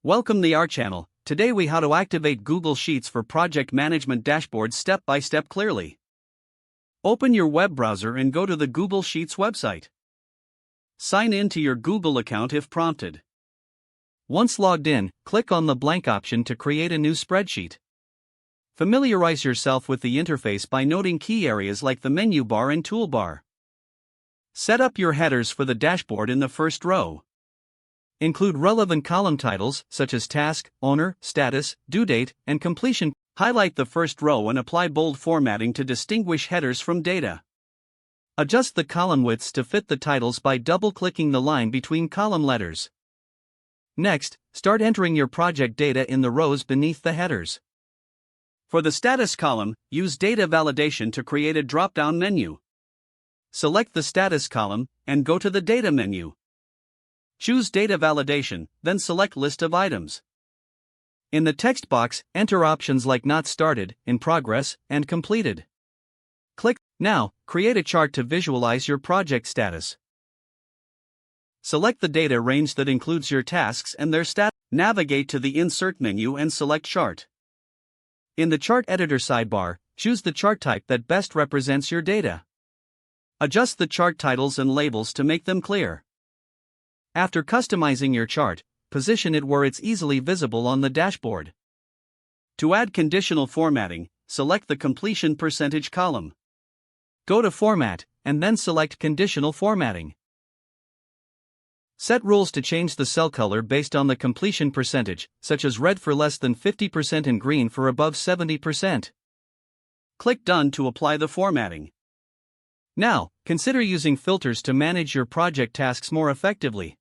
Welcome to our channel. Today we how to activate Google Sheets for project management dashboards step by step clearly. Open your web browser and go to the Google Sheets website. Sign in to your Google account if prompted. Once logged in, click on the blank option to create a new spreadsheet. Familiarize yourself with the interface by noting key areas like the menu bar and toolbar. Set up your headers for the dashboard in the first row. Include relevant column titles such as task, owner, status, due date, and completion. Highlight the first row and apply bold formatting to distinguish headers from data. Adjust the column widths to fit the titles by double-clicking the line between column letters. Next, start entering your project data in the rows beneath the headers. For the status column, use data validation to create a drop-down menu. Select the status column and go to the data menu. Choose Data Validation, then select List of Items. In the text box, enter options like Not Started, In Progress, and Completed. Click Now, create a chart to visualize your project status. Select the data range that includes your tasks and their status. Navigate to the Insert menu and select Chart. In the Chart Editor sidebar, choose the chart type that best represents your data. Adjust the chart titles and labels to make them clear. After customizing your chart, position it where it's easily visible on the dashboard. To add conditional formatting, select the completion percentage column. Go to Format, and then select Conditional Formatting. Set rules to change the cell color based on the completion percentage, such as red for less than 50% and green for above 70%. Click Done to apply the formatting. Now, consider using filters to manage your project tasks more effectively.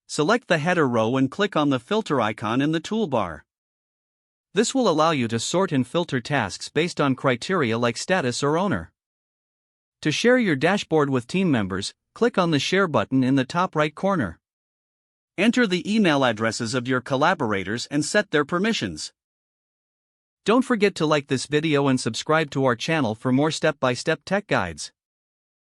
Select the header row and click on the filter icon in the toolbar. This will allow you to sort and filter tasks based on criteria like status or owner. To share your dashboard with team members, click on the Share button in the top right corner. Enter the email addresses of your collaborators and set their permissions. Don't forget to like this video and subscribe to our channel for more step-by-step tech guides.